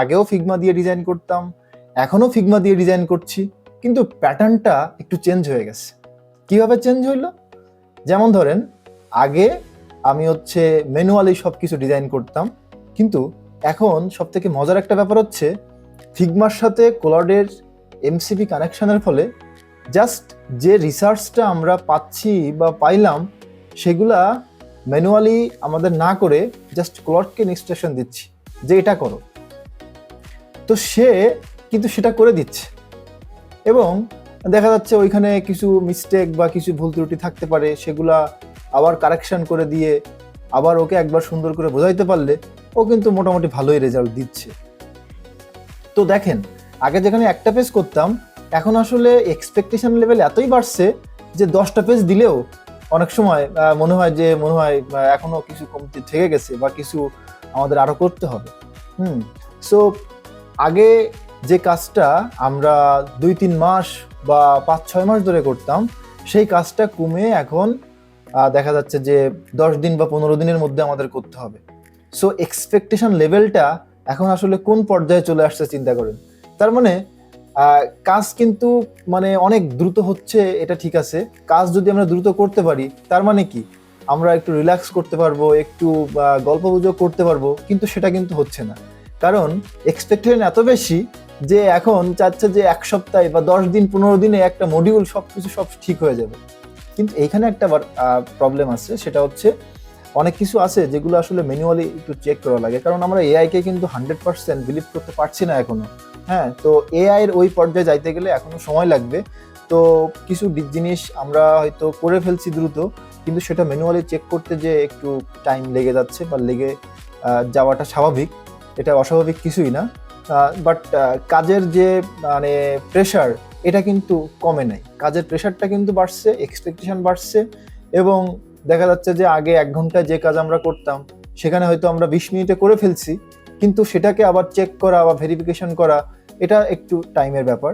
আগেও ফিগমা দিয়ে ডিজাইন করতাম, এখনও ফিগমা দিয়ে ডিজাইন করছি, কিন্তু প্যাটার্নটা একটু চেঞ্জ হয়ে গেছে। কিভাবে চেঞ্জ হইলো? যেমন ধরেন, আগে আমি ম্যানুয়ালি সব কিছু ডিজাইন করতাম, কিন্তু এখন সব থেকে মজার একটা ব্যাপার হচ্ছে ফিগমার সাথে কোলার্ডের এমসিপি কানেকশনের ফলে জাস্ট যে রিসার্চটা আমরা পাচ্ছি বা পাইলাম সেগুলা ম্যানুয়ালি আমাদের না করে জাস্ট কোলার্ডকে ইনস্ট্রাকশন দিচ্ছি যে এটা করো, তো সে কিন্তু সেটা করে দিচ্ছে। এবং দেখা যাচ্ছে ওইখানে কিছু মিস্টেক বা কিছু ভুল ত্রুটি থাকতে পারে, সেগুলা আবার কারেকশন করে দিয়ে আবার ওকে একবার সুন্দর করে বোঝাইতে পারলে ও কিন্তু মোটামুটি ভালোই রেজাল্ট দিচ্ছে। তো দেখেন, আগে যেখানে একটা পেজ করতাম, এখন আসলে এক্সপেকটেশন লেভেল এতই বাড়ছে যে 10টা পেজ দিলেও অনেক সময় মনে হয় এখনো কিছু কমতি থেকে গেছে বা কিছু আমাদের আরো করতে হবে। সো আগে যে কাজটা আমরা 2-3 মাস বা 5-6 মাস ধরে করতাম, সেই কাজটা কমে এখন দেখা যাচ্ছে যে 10 দিন বা 15 দিনের মধ্যে আমাদের করতে হবে। সো এক্সপেকটেশন লেভেলটা এখন আসলে কোন পর্যায়ে চলে আসছে চিন্তা করেন। তার মানে কাজ কিন্তু অনেক দ্রুত হচ্ছে, এটা ঠিক আছে। কাজ যদি আমরা দ্রুত করতে পারি তার মানে কি আমরা একটু রিল্যাক্স করতে পারবো, একটু গল্প গুজব করতে পারবো, কিন্তু সেটা কিন্তু হচ্ছে না। কারণ এক্সপেকটেশন এত বেশি যে এখন চাচ্ছে যে 1 সপ্তাহে বা 10 দিন 15 দিনে একটা মডিউল সব ঠিক হয়ে যাবে। কিন্তু এইখানে একটা প্রবলেম আছে, সেটা হচ্ছে অনেক কিছু আছে যেগুলো আসলে ম্যানুয়ালি একটু চেক করা লাগে, কারণ আমরা এআইকে কিন্তু 100% বিলিভ করতে পারছি না এখনো। হ্যাঁ, তো এআই এর ওই পর্যায়ে যাইতে গেলে এখনো সময় লাগবে। তো কিছু জিনিস আমরা হয়তো করে ফেলছি দ্রুত, কিন্তু সেটা ম্যানুয়ালি চেক করতে যে একটু টাইম লেগে যাচ্ছে বা লেগে যাওয়াটা স্বাভাবিক, এটা অস্বাভাবিক কিছুই না। বাট কাজের যে প্রেশার, এটা কিন্তু কমে নাই। কাজের প্রেশারটা কিন্তু বাড়ছে, এক্সপেকটেশন বাড়ছে, এবং দেখা যাচ্ছে যে আগে 1 ঘন্টায় যে কাজ আমরা করতাম সেখানে হয়তো আমরা 20 মিনিটে করে ফেলছি, কিন্তু সেটাকে আবার চেক করা বা ভেরিফিকেশন করা এটা একটু টাইমের ব্যাপার।